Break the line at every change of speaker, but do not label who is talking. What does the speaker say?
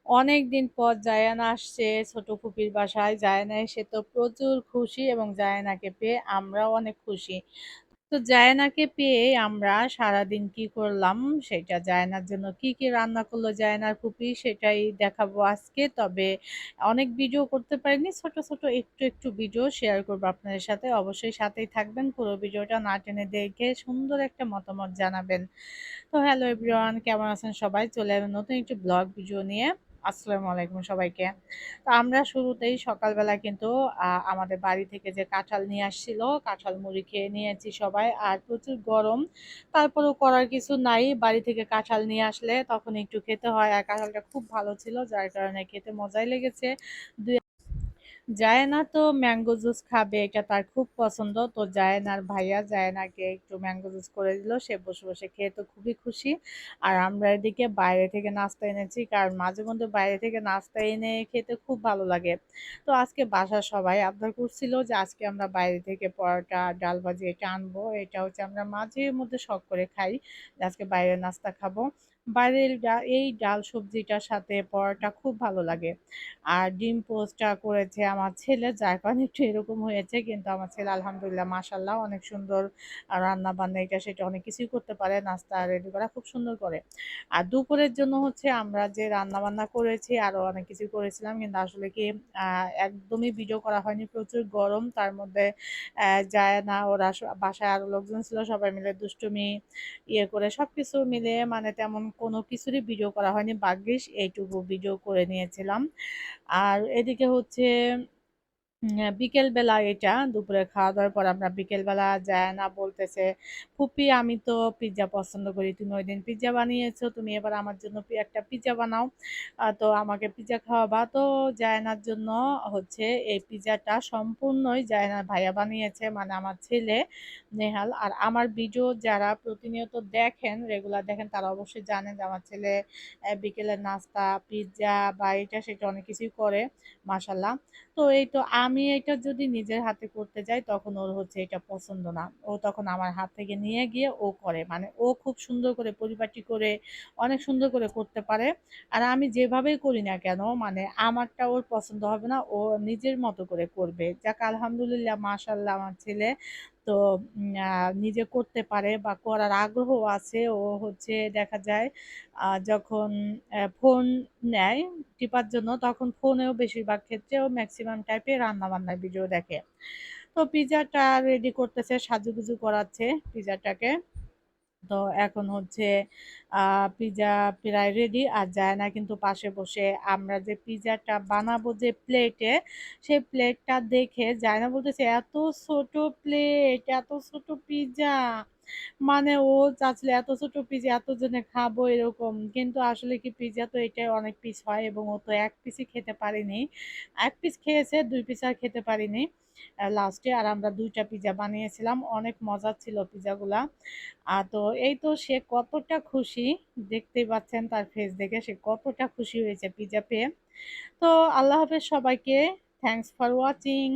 অনেকদিন পর জায়ান আসছে ছোট ফুপির বাসায়। জায়ান এসে তো প্রচুর খুশি এবং জায়ানাকে পেয়ে আমরাও অনেক খুশি। তো জায়ানাকে পেয়ে আমরা সারাদিন কি করলাম সেটা, জায়ানার জন্য কি কি রান্না করলো জায়ানার ফুপি সেটাই দেখাবো আজকে। তবে অনেক ভিডিও করতে পারিনি, ছোট ছোট একটু একটু ভিডিও শেয়ার করবো আপনাদের সাথে। অবশ্যই সাথেই থাকবেন, পুরো ভিডিওটা না টেনে দেখে সুন্দর একটা মতামত জানাবেন। তো হ্যালো এভরিওয়ান, কেমন আছেন সবাই? চলে এলাম নতুন একটি ব্লগ ভিডিও নিয়ে। আসসালামু আলাইকুম সবাইকে। তো আমরা শুরুতেই সকালবেলা কিন্তু আমাদের বাড়ি থেকে যে কাঁঠাল নিয়ে আসছিল, কাঁঠাল মুড়ি খেয়ে নিয়েছি সবাই। আর প্রচুর গরম, তারপরেও করার কিছু নাই, বাড়ি থেকে কাঁঠাল নিয়ে আসলে তখন একটু খেতে হয়। আর কাঁঠালটা খুব ভালো ছিল, যার কারণে খেতে মজাই লেগেছে। জায়েনা তো ম্যাঙ্গো জুস খাবে, এটা তার খুব পছন্দ। তো জায়েনার ভাইয়া জায়েনাকে একটু ম্যাঙ্গো জুস করে দিল, সে বসে বসে খেয়ে তো খুবই খুশি। আর আমরা এদিকে বাইরে থেকে নাস্তা এনেছি, কারণ মাঝে মধ্যে বাইরে থেকে নাস্তা এনে খেতে খুব ভালো লাগে। তো আজকে বাসার সবাই আবদার করছিল যে আজকে আমরা বাইরে থেকে পরোটা ডাল ভাজি এটা আনবো। এটা হচ্ছে আমরা মাঝে মধ্যে শখ করে খাই, যে আজকে বাইরে নাস্তা খাবো। বাইরের এই ডাল সবজিটার সাথে পরোটা খুব ভালো লাগে। আর ডিম পোস্টটা করেছে আমার ছেলে, যার কারণে একটু এরকম হয়েছে। কিন্তু আমার ছেলে আলহামদুলিল্লাহ মাশাল্লাহ অনেক সুন্দর রান্না বান্না এটা সেটা অনেক কিছুই করতে পারে, নাস্তা রেডি করা খুব সুন্দর করে। আর দুপুরের জন্য হচ্ছে আমরা যে রান্না বান্না করেছি আরো অনেক কিছু করেছিলাম, কিন্তু আসলে কি একদমই ভিডিও করা হয়নি, প্রচুর গরম। তার মধ্যে যায় না, ওরা বাসায় আরো লোকজন ছিল, সবাই মিলে দুষ্টুমি করে সবকিছু মিলে মানে তেমন কোনো কিছুরই ভিডিও করা হয়নি, ভাগ্যিস এইটুকু ভিডিও করে নিয়েছিলাম। আর এদিকে হচ্ছে বিকেল বেলা, এটা দুপুরে খাওয়া দাওয়ার পর আমরা বিকেল বেলা যায় না বলতেছে, ফুপি আমি তো পিৎজা পছন্দ করি, তুমি ওই দিন পিৎজা বানিয়েছো, তুমি এবার আমার জন্য একটা পিৎজা বানাও। তো আমাকে পিৎজা খাওয়াবা। তো জায়নার জন্য হচ্ছে এই পিৎজাটা সম্পূর্ণই জায়নার ভাইয়া বানিয়েছে, মানে আমার ছেলে নেহাল। আর আমার ভিডিও যারা প্রতিনিয়ত দেখেন, রেগুলার দেখেন, তারা অবশ্যই জানেন যে আমার ছেলে বিকেলের নাস্তা পিৎজা বা এটা সেটা অনেক কিছুই করে, মাশাল্লাহ। তো এই তো আমি এটা যদি নিজের হাতে করতে যাই তখন ওর হচ্ছে এটা পছন্দ না, ও তখন আমার হাত থেকে নিয়ে গিয়ে ও করে, মানে ও খুব সুন্দর করে পরিপাটি করে অনেক সুন্দর করে করতে পারে। আর আমি যেভাবেই করি না কেন, মানে আমারটা ওর পছন্দ হবে না, ও নিজের মতো করে করবে। যাক আলহামদুলিল্লাহ মাশাল্লাহ আমার ছেলে তো নিজে করতে পারে বা করার আগ্রহ আছে। ও হচ্ছে দেখা যায় যখন ফোন নেয় টিপার জন্য, তখন ফোনেও বেশিরভাগ ক্ষেত্রে ও ম্যাক্সিমাম টাইপের রান্না বান্নার ভিডিও দেখে। তো পিজাটা রেডি করতেছে, সাজুগুজু করাচ্ছে পিজাটাকে। তো এখন হচ্ছে পিজা প্রায় রেডি। আর যায় না কিন্তু পাশে বসে আমরা যে পিজাটা বানাবো যে প্লেটে, সেই প্লেটটা দেখে যায় না বলতেছে এত ছোট প্লেট, এত ছোট পিজা, মানে ও চাচ্ছিল এত ছোট পিজা এতজনে খাবো এরকম। কিন্তু আসলে কি পিজা তো এটা অনেক পিস হয় এবং ও তো এক পিসই খেতে পারিনি, এক পিস খেয়েছে, দুই পিস আর খেতে পারিনি লাস্টে। আর আমরা দুইটা পিজা বানিয়েছিলাম, অনেক মজা ছিল পিজাগুলা। তো এই তো সে কতটা খুশি, দেখতেই পাচ্ছেন তার ফেস দেখে সে কতটা খুশি হয়েছে পিজা পেয়ে। তো আল্লাহ হাফেজ সবাইকে, থ্যাংকস ফর ওয়াচিং।